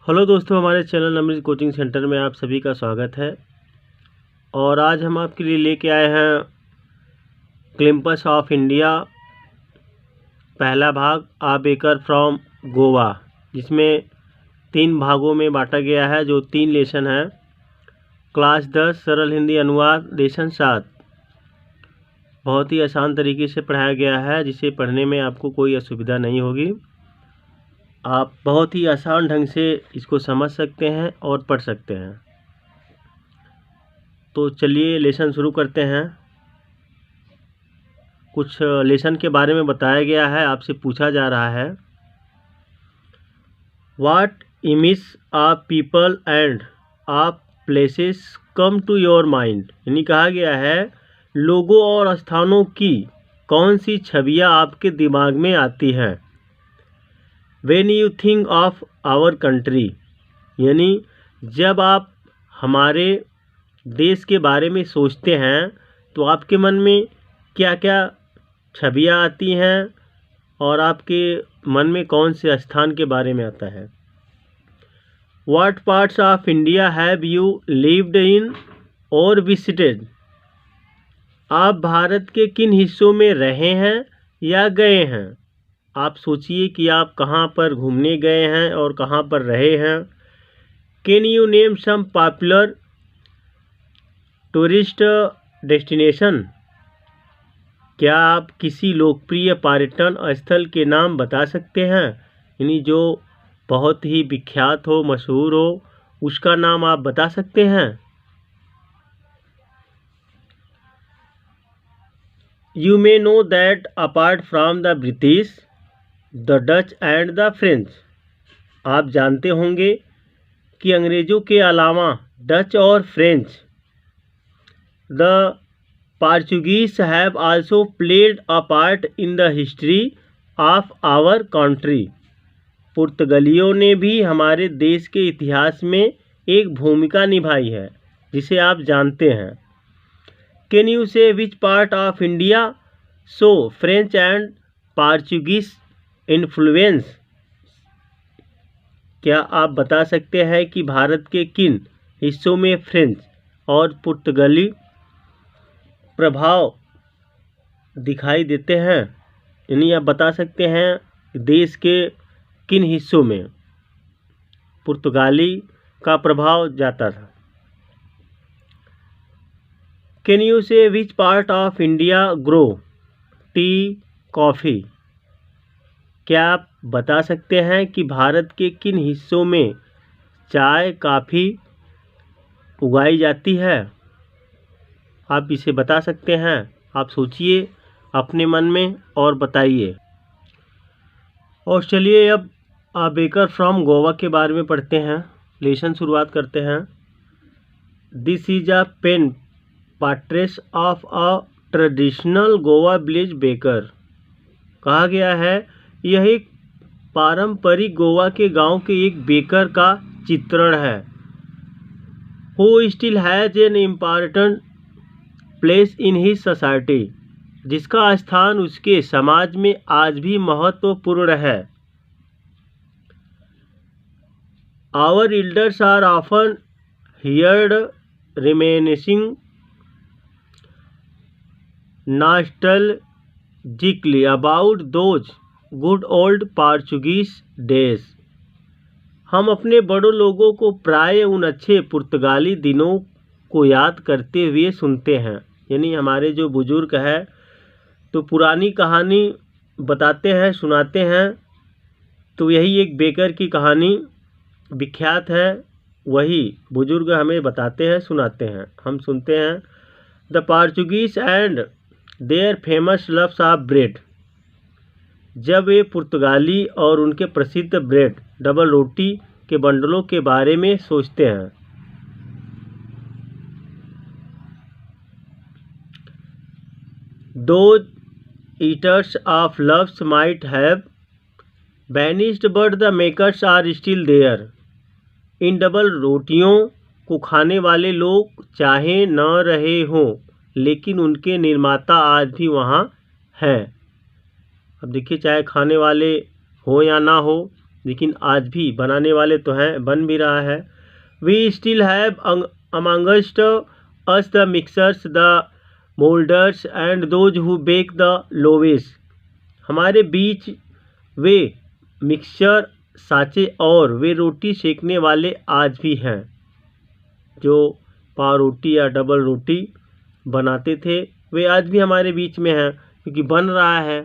Hello दोस्तों, हमारे channel अमृत coaching centre में आप सभी का स्वागत है। और आज हम आपके लिए लेके आए हैं क्लैंपस ऑफ इंडिया पहला भाग आ बेकर फ्रॉम गोवा, जिसमें 3 भागों में बांटा गया है, जो 3 लेसन हैं। क्लास 10 सरल हिंदी अनुवाद लेसन 7 बहुत ही आसान तरीके से पढ़ाया गया है, जिसे पढ़ने में आपको कोई असुविधा नहीं होगी। आप बहुत ही आसान ढंग से इसको समझ सकते हैं और पढ़ सकते हैं। तो चलिए लेसन शुरू करते हैं। कुछ लेसन के बारे में बताया गया है, आपसे पूछा जा रहा है, what image of people and of places come to your mind. यानी कहा गया है लोगों और स्थानों की कौन सी छवियां आपके दिमाग में आती हैं। When you think of our country, यानी जब आप हमारे देश के बारे में सोचते हैं तो आपके मन में क्या क्या छवियां आती हैं और आपके मन में कौन से स्थान के बारे में आता है। What parts of India have you lived in और विजिटेड। आप भारत के किन हिस्सों में रहे हैं या गए हैं। आप सोचिए कि आप कहाँ पर घूमने गए हैं और कहाँ पर रहे हैं। Can you name some popular tourist destination. क्या आप किसी लोकप्रिय पर्यटन स्थल के नाम बता सकते हैं, यानी जो बहुत ही विख्यात हो, मशहूर हो, उसका नाम आप बता सकते हैं। You may know that apart from the British, the Dutch and the French. आप जानते होंगे कि अंग्रेज़ों के अलावा डच और French, the Portuguese have also played a part in the history of our country. पुर्तगालियों ने भी हमारे देश के इतिहास में एक भूमिका निभाई है, जिसे आप जानते हैं। कैन यू से which part of India so French and Portuguese influence. क्या आप बता सकते हैं कि भारत के किन हिस्सों में फ्रेंच और पुर्तगाली प्रभाव दिखाई देते हैं। यानी आप बता सकते हैं देश के किन हिस्सों में पुर्तगाली का प्रभाव जाता था। कैन यू से which part of India grow tea coffee. क्या आप बता सकते हैं कि भारत के किन हिस्सों में चाय कॉफ़ी उगाई जाती है। आप इसे बता सकते हैं। आप सोचिए अपने मन में और बताइए। और चलिए अब आ बेकर फ्रॉम गोवा के बारे में पढ़ते हैं। लेसन शुरुआत करते हैं। This is a pen portrait of a traditional Goa village baker. कहा गया है यह एक पारंपरिक गोवा के गांव के एक बेकर का चित्रण है। Who still has an important place in his society, जिसका स्थान उसके समाज में आज भी महत्वपूर्ण है। Our elders are often heard reminiscing nostalgically about those good old Portuguese days. हम अपने बड़ों लोगों को प्राय उन अच्छे पुर्तगाली दिनों को याद करते हुए सुनते हैं। यानी हमारे जो बुजुर्ग है तो पुरानी कहानी बताते हैं, सुनाते हैं। तो यही एक बेकर की कहानी विख्यात है, वही बुजुर्ग हमें बताते हैं, सुनाते हैं, हम सुनते हैं। The Portuguese and their famous loves of bread. जब वे पुर्तगाली और उनके प्रसिद्ध ब्रेड डबल रोटी के बंडलों के बारे में सोचते हैं। Those eaters of loves might have vanished, but the makers are still there. In double रोटियों को खाने वाले लोग चाहे न रहे हों, लेकिन उनके निर्माता आज भी वहाँ हैं। अब देखिए, चाहे खाने वाले हो या ना हो, लेकिन आज भी बनाने वाले तो हैं, बन भी रहा है। We still have amongst us the mixers, the moulders and those who bake the loaves. हमारे बीच वे मिक्सचर साँचे और वे रोटी सेकने वाले आज भी हैं, जो पाव रोटी या डबल रोटी बनाते थे, वे आज भी हमारे बीच में हैं, क्योंकि बन रहा है।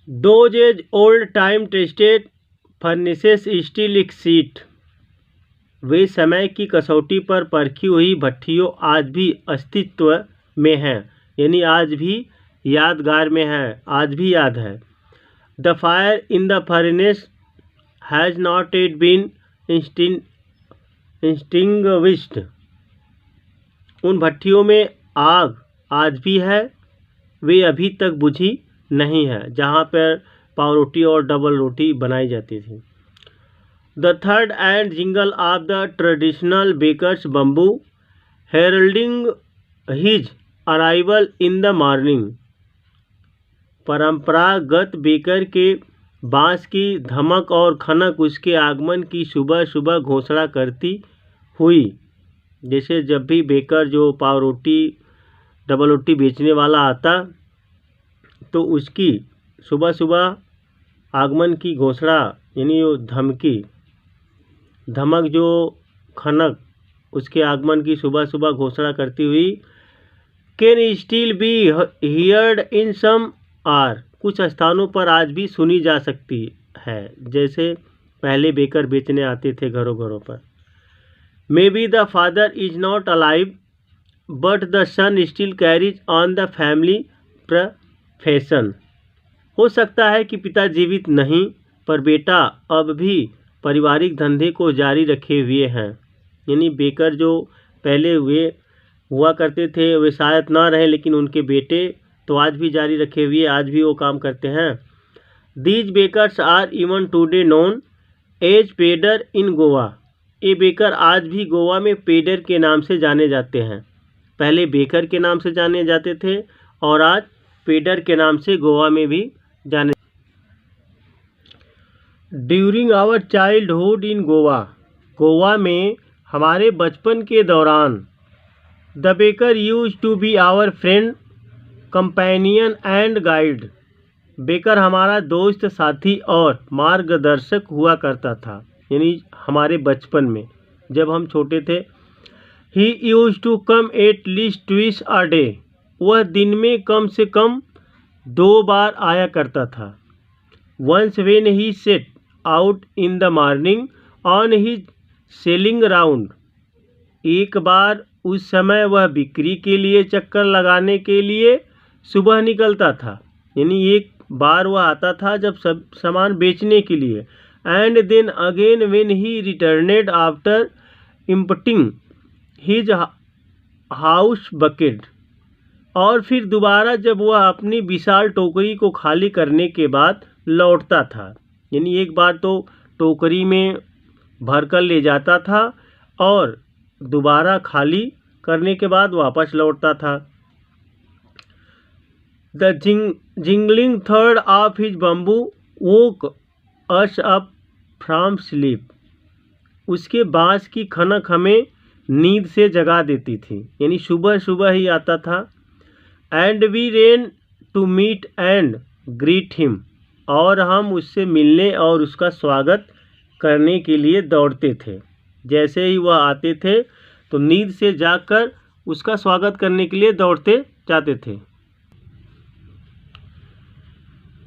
Those age old time tested furnaces still exist. वे समय की कसौटी पर परखी हुई भट्ठियों आज भी अस्तित्व में हैं, यानी आज भी यादगार में है, आज भी याद है। The fire in the furnace has not it been extinguished. उन भट्ठियों में आग आज भी है, वे अभी तक बुझी नहीं है, जहाँ पर पाव रोटी और डबल रोटी बनाई जाती थी। द थर्ड and jingle of the traditional bakers bamboo heralding his arrival in the morning. परंपरागत बेकर के बांस की धमक और खनक उसके आगमन की सुबह सुबह घोषणा करती हुई। जैसे जब भी बेकर जो पाव रोटी डबल रोटी बेचने वाला आता, तो उसकी सुबह सुबह आगमन की घोषणा, यानी वो धमक जो खनक उसके आगमन की सुबह सुबह घोषणा करती हुई, can still be heard in some are. कुछ स्थानों पर आज भी सुनी जा सकती है, जैसे पहले बेकर बेचने आते थे घरों घरों पर। May be the father is not alive but the son still carries on the family profession. हो सकता है कि पिता जीवित नहीं, पर बेटा अब भी पारिवारिक धंधे को जारी रखे हुए हैं। यानी बेकर जो पहले हुआ करते थे, वे शायद ना रहे, लेकिन उनके बेटे तो आज भी जारी रखे हुए, आज भी वो काम करते हैं। These bakers are even today known as poder in Goa. ये बेकर आज भी गोवा में पेडर के नाम से जाने जाते हैं। पहले बेकर के नाम से जाने जाते थे और आज पेडर के नाम से गोवा में भी जाने। During our childhood in Goa, Goa में हमारे बचपन के दौरान, the baker use to be our friend companion and guide. Baker हमारा दोस्त, साथी और मार्गदर्शक हुआ करता था, यानी हमारे बचपन में जब हम छोटे थे। He used to come at least twice a day. वह दिन में कम से कम 2 बार आया करता था। Once when he set out in the morning on his selling round. एक बार उस समय वह बिक्री के लिए चक्कर लगाने के लिए सुबह निकलता था, यानी एक बार वह आता था जब सब सामान बेचने के लिए। And then again when he returned after emptying his house bucket. और फिर दोबारा जब वह अपनी विशाल टोकरी को खाली करने के बाद लौटता था, यानी एक बार तो टोकरी में भरकर ले जाता था और दोबारा खाली करने के बाद वापस लौटता था। The jingling third of his bamboo woke us up from sleep. उसके बाँस की खनक हमें नींद से जगा देती थी, यानी सुबह सुबह ही आता था। And we ran to meet and greet him. और हम उससे मिलने और उसका स्वागत करने के लिए दौड़ते थे। जैसे ही वह आते थे तो नींद से जागकर उसका स्वागत करने के लिए दौड़ते जाते थे।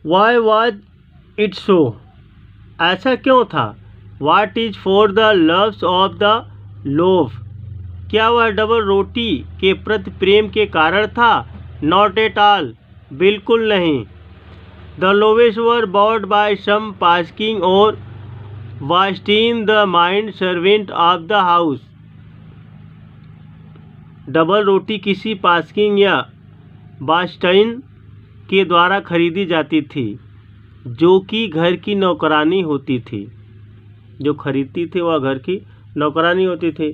Why was it so? ऐसा क्यों था? What is for the loves of the loaf? क्या वह डबल रोटी के प्रति प्रेम के कारण था? नॉट एट ऑल, बिल्कुल नहीं। The loaves were bought by some पास्किंग और वास्टीन the maid servant of the house. Double रोटी किसी पास्किंग या बास्टाइन के द्वारा खरीदी जाती थी, जो कि घर की नौकरानी होती थी। जो खरीदती थी वह घर की नौकरानी होती थी।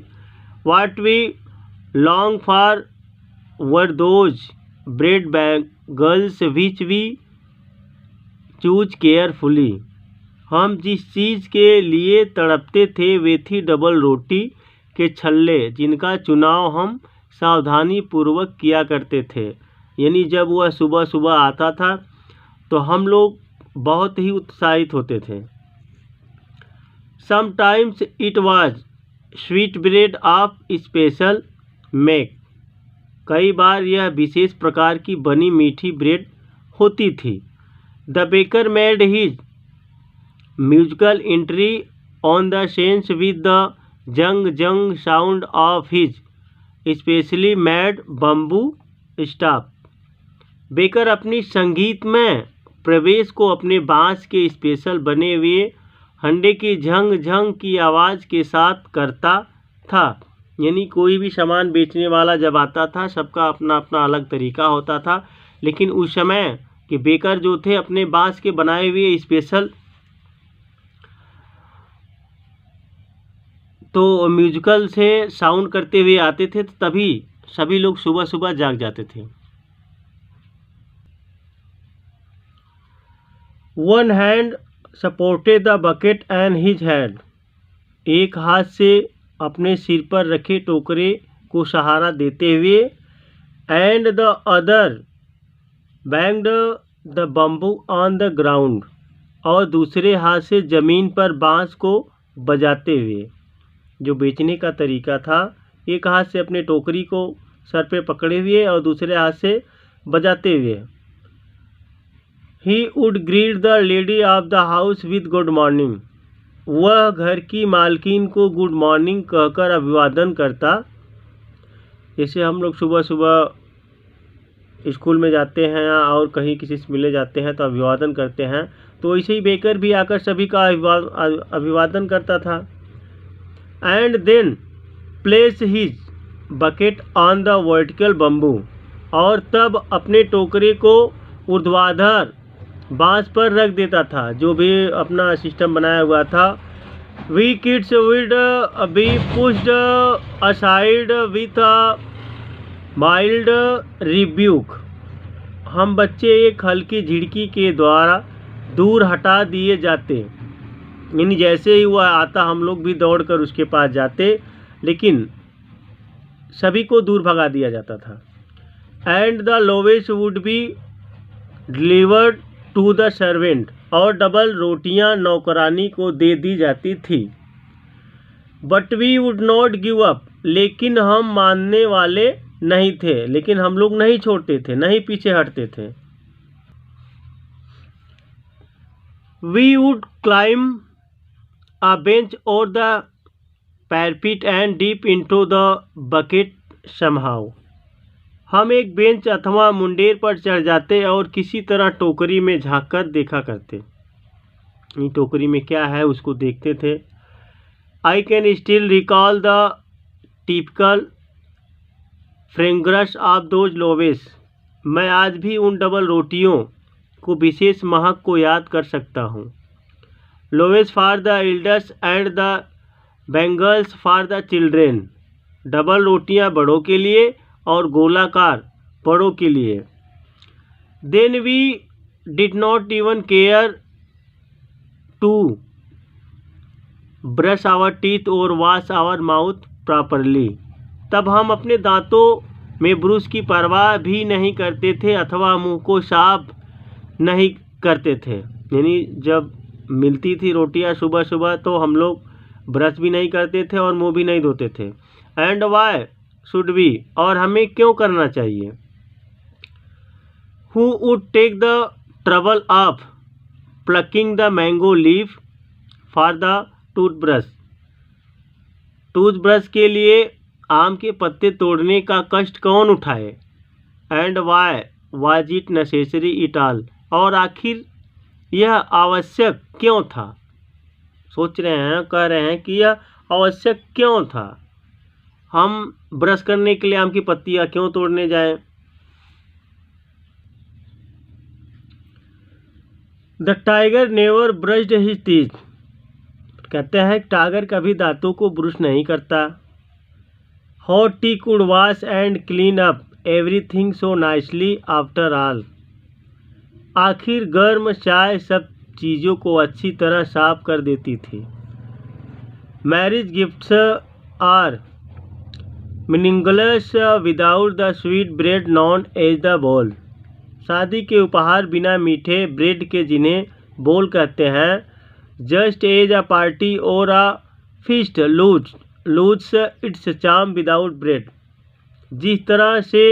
What we long for were those bread bagels which we choose carefully. हम जिस चीज़ के लिए तड़पते थे वे थी डबल रोटी के छल्ले, जिनका चुनाव हम सावधानी पूर्वक किया करते थे। यानी जब वह सुबह सुबह आता था तो हम लोग बहुत ही उत्साहित होते थे। Sometimes it was sweet bread of special make. कई बार यह विशेष प्रकार की बनी मीठी ब्रेड होती थी। The baker made his musical entry on the sense with the जंग जंग sound of his specially made bamboo staff. Baker अपनी संगीतमय प्रवेश को अपने बांस के स्पेशल बने हुए हंडे की झंग झंग की आवाज़ के साथ करता था। यानी कोई भी सामान बेचने वाला जब आता था सबका अपना अपना अलग तरीका होता था, लेकिन उस समय के बेकर जो थे अपने बांस के बनाए हुए स्पेशल तो म्यूजिकल से साउंड करते हुए आते थे, तभी सभी लोग सुबह सुबह जाग जाते थे। One hand supported the bucket and his head. एक हाथ से अपने सिर पर रखे टोकरे को सहारा देते हुए and the other banged the bamboo on the ground, और दूसरे हाथ से ज़मीन पर बांस को बजाते हुए। जो बेचने का तरीका था, एक हाथ से अपने टोकरी को सर पे पकड़े हुए और दूसरे हाथ से बजाते हुए। He would greet the lady of the house with good morning. वह घर की मालकिन को गुड मॉर्निंग कहकर अभिवादन करता। जैसे हम लोग सुबह सुबह स्कूल में जाते हैं और कहीं किसी से मिलने जाते हैं तो अभिवादन करते हैं, तो ऐसे ही बेकर भी आकर सभी का अभिवादन करता था। And then place his bucket on the vertical bamboo, और तब अपने टोकरे को ऊर्ध्वाधर बांस पर रख देता था, जो भी अपना सिस्टम बनाया हुआ था। We kids would be pushed aside with a mild rebuke. हम बच्चे एक हल्की झिड़की के द्वारा दूर हटा दिए जाते। यानी जैसे ही वह आता हम लोग भी दौड़कर उसके पास जाते, लेकिन सभी को दूर भगा दिया जाता था। And the loaves would be delivered to the servant, और डबल रोटियां नौकरानी को दे दी जाती थी। But we would not give up, लेकिन हम मानने वाले नहीं थे, लेकिन हम लोग नहीं छोड़ते थे, नहीं पीछे हटते थे। We would climb a bench or the parapet and dip into the bucket somehow। हम एक बेंच अथवा मुंडेर पर चढ़ जाते और किसी तरह टोकरी में झांककर देखा करते। ये टोकरी में क्या है उसको देखते थे। I can still recall the typical fragrance of those लोवेस। मैं आज भी उन डबल रोटियों को विशेष महक को याद कर सकता हूँ। Loaves for the elders and the bangles for the children. Double रोटियां बड़ों के लिए और गोलाकार बड़ों के लिए। Then we did not even care to brush our teeth और वॉश आवर माउथ प्रॉपरली। तब हम अपने दांतों में ब्रश की परवाह भी नहीं करते थे अथवा मुंह को साफ नहीं करते थे। यानी जब मिलती थी रोटियां सुबह सुबह तो हम लोग ब्रश भी नहीं करते थे और मुंह भी नहीं धोते थे। एंड वाई शुड वी, और हमें क्यों करना चाहिए। Who would take the trouble of plucking the mango leaf for the toothbrush. Toothbrush के लिए आम के पत्ते तोड़ने का कष्ट कौन उठाए। And why was it necessary it all, और आखिर यह आवश्यक क्यों था। सोच रहे हैं, कह रहे हैं कि यह आवश्यक क्यों था। हम ब्रश करने के लिए आम की पत्तियां क्यों तोड़ने जाएं। The tiger never brushed his teeth. कहते हैं टाइगर कभी दांतों को ब्रश नहीं करता। Hot T could wash and clean up everything so nicely after all. आखिर गर्म चाय सब चीज़ों को अच्छी तरह साफ कर देती थी। Marriage gifts are meaningless without the sweet bread known as the bol. शादी के उपहार बिना मीठे ब्रेड के, जिन्हें बोल कहते हैं, जस्ट एज अ पार्टी और अ feast lose its charm without bread. जिस तरह से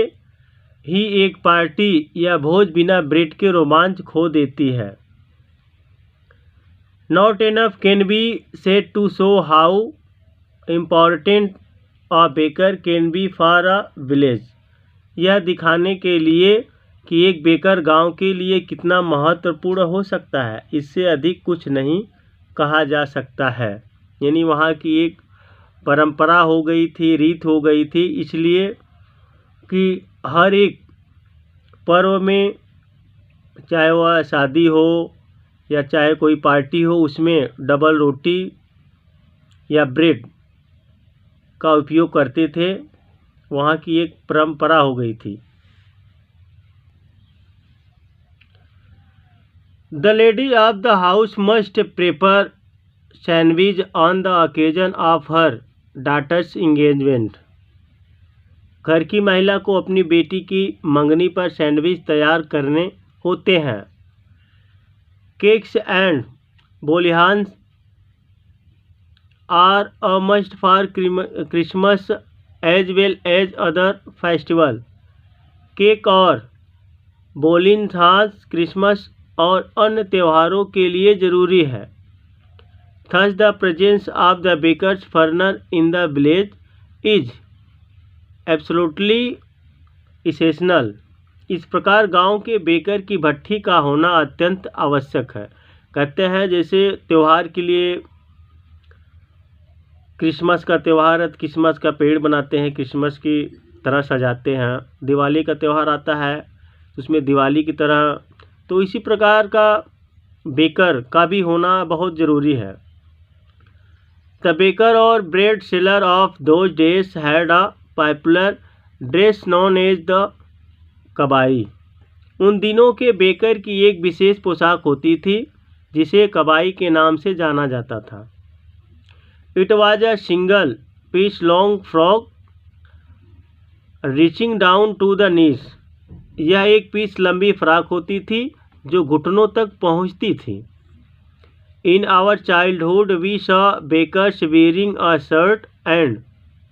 ही एक पार्टी या भोज बिना ब्रेड के रोमांच खो देती है। Not enough can be said to show how important a baker can be for a village. यह दिखाने के लिए कि एक बेकर गांव के लिए कितना महत्वपूर्ण हो सकता है, इससे अधिक कुछ नहीं कहा जा सकता है। यानी वहाँ की एक परंपरा हो गई थी, रीत हो गई थी, इसलिए कि हर एक पर्व में, चाहे वह शादी हो या चाहे कोई पार्टी हो, उसमें डबल रोटी या ब्रेड का उपयोग करते थे। वहाँ की एक परंपरा हो गई थी। The lady of the house must prepare sandwich on the occasion of her daughter's engagement. घर की महिला को अपनी बेटी की मंगनी पर सैंडविच तैयार करने होते हैं। केक्स एंड बोलिहान्स are a must for Christmas as well as other festival. Cake और बोलिहान्स क्रिसमस और अन्य त्योहारों के लिए ज़रूरी है। Thus the presence of the bakers furnace in the village is absolutely essential. इस प्रकार गांव के बेकर की भट्ठी का होना अत्यंत आवश्यक है। कहते हैं जैसे त्यौहार के लिए, क्रिसमस का त्यौहार है तो क्रिसमस का पेड़ बनाते हैं, क्रिसमस की तरह सजाते हैं। दिवाली का त्यौहार आता है उसमें दिवाली की तरह, तो इसी प्रकार का बेकर का भी होना बहुत ज़रूरी है। द बेकर और bread seller of those days had a popular dress known as the kabai. उन दिनों के बेकर की एक विशेष पोशाक होती थी जिसे कबाई के नाम से जाना जाता था। It was a single piece long frock reaching down to the knees. यह एक पीस लंबी फ्रॉक होती थी जो घुटनों तक पहुंचती थी। In our childhood we saw bakers wearing a shirt and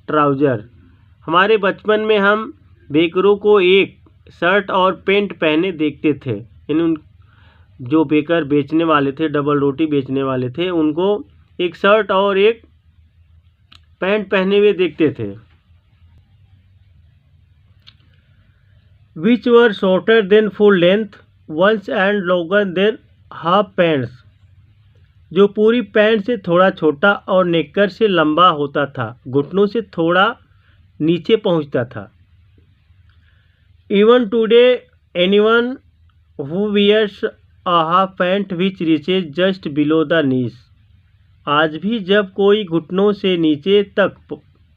trouser. हमारे बचपन में हम बेकरों को एक शर्ट और पैंट पहने देखते थे। इन जो बेकर बेचने वाले थे, डबल रोटी बेचने वाले थे, उनको एक शर्ट और एक पैंट पहने हुए देखते थे। Which were shorter than full length ones and longer than half pants. जो पूरी पैंट से थोड़ा छोटा और नेकर से लंबा होता था, घुटनों से थोड़ा नीचे पहुंचता था। Even today anyone who wears a half pant which reaches just below the knees. आज भी जब कोई घुटनों से नीचे तक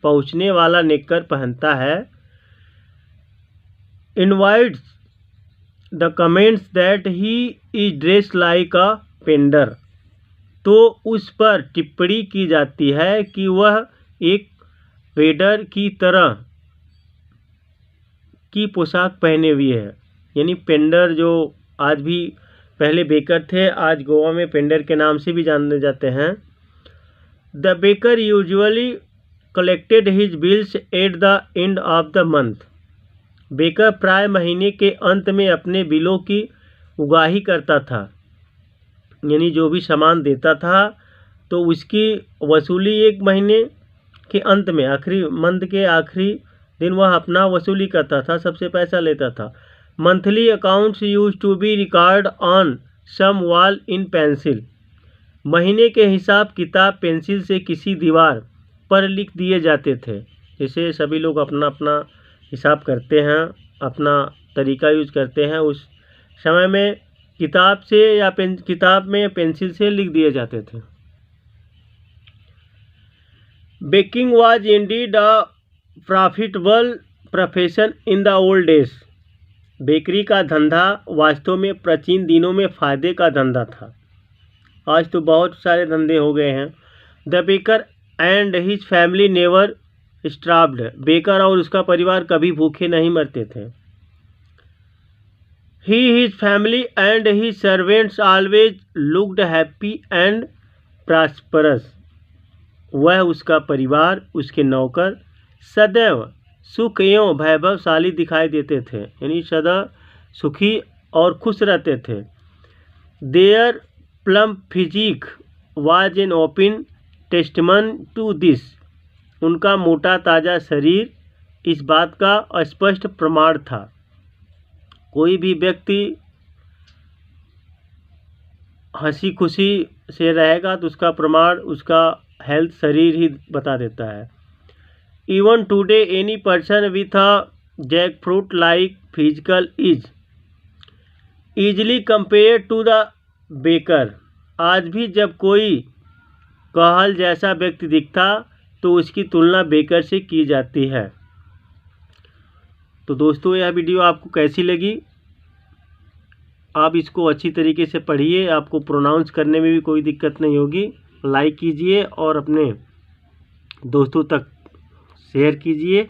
पहुंचने वाला नेकर पहनता है, invites the comments that he is dress like a poder, तो उस पर टिप्पणी की जाती है कि वह एक पेडर की तरह की पोशाक पहने हुए है। यानी पेंडर जो आज भी, पहले बेकर थे, आज गोवा में पेंडर के नाम से भी जाने जाते हैं। The baker usually collected his bills at the end of the month. Baker प्राय महीने के अंत में अपने बिलों की उगाही करता था। यानी जो भी सामान देता था तो उसकी वसूली एक महीने के अंत में, आखिरी मंथ के आखिरी दिन वह अपना वसूली करता था, सबसे पैसा लेता था। Monthly accounts use to be record on some wall in pencil. महीने के हिसाब किताब पेंसिल से किसी दीवार पर लिख दिए जाते थे। जैसे सभी लोग अपना अपना हिसाब करते हैं, अपना तरीका यूज करते हैं, उस समय में किताब से या किताब में पेंसिल से लिख दिए जाते थे। Baking was indeed a profitable profession in the old days. Bakery का धंधा वास्तव में प्राचीन दिनों में फ़ायदे का धंधा था। आज तो बहुत सारे धंधे हो गए हैं। The baker and his family never starved. Baker और उसका परिवार कभी भूखे नहीं मरते थे। He his family and his servants always looked happy and prosperous. वह, उसका परिवार, उसके नौकर सदैव सुख एवं वैभवशाली दिखाई देते थे, यानी सदा सुखी और खुश रहते थे। Their plump physique was an open testament to this. उनका मोटा ताज़ा शरीर इस बात का स्पष्ट प्रमाण था। कोई भी व्यक्ति हंसी खुशी से रहेगा तो उसका प्रमाण उसका हेल्थ शरीर ही बता देता है। Even today any person with a jackfruit like physical is easily compare to the baker. आज भी जब कोई कहल जैसा व्यक्ति दिखता तो उसकी तुलना बेकर से की जाती है। तो दोस्तों, यह वीडियो आपको कैसी लगी? आप इसको अच्छी तरीके से पढ़िए, आपको प्रोनाउंस करने में भी कोई दिक्कत नहीं होगी। लाइक कीजिए और अपने दोस्तों तक शेयर कीजिए।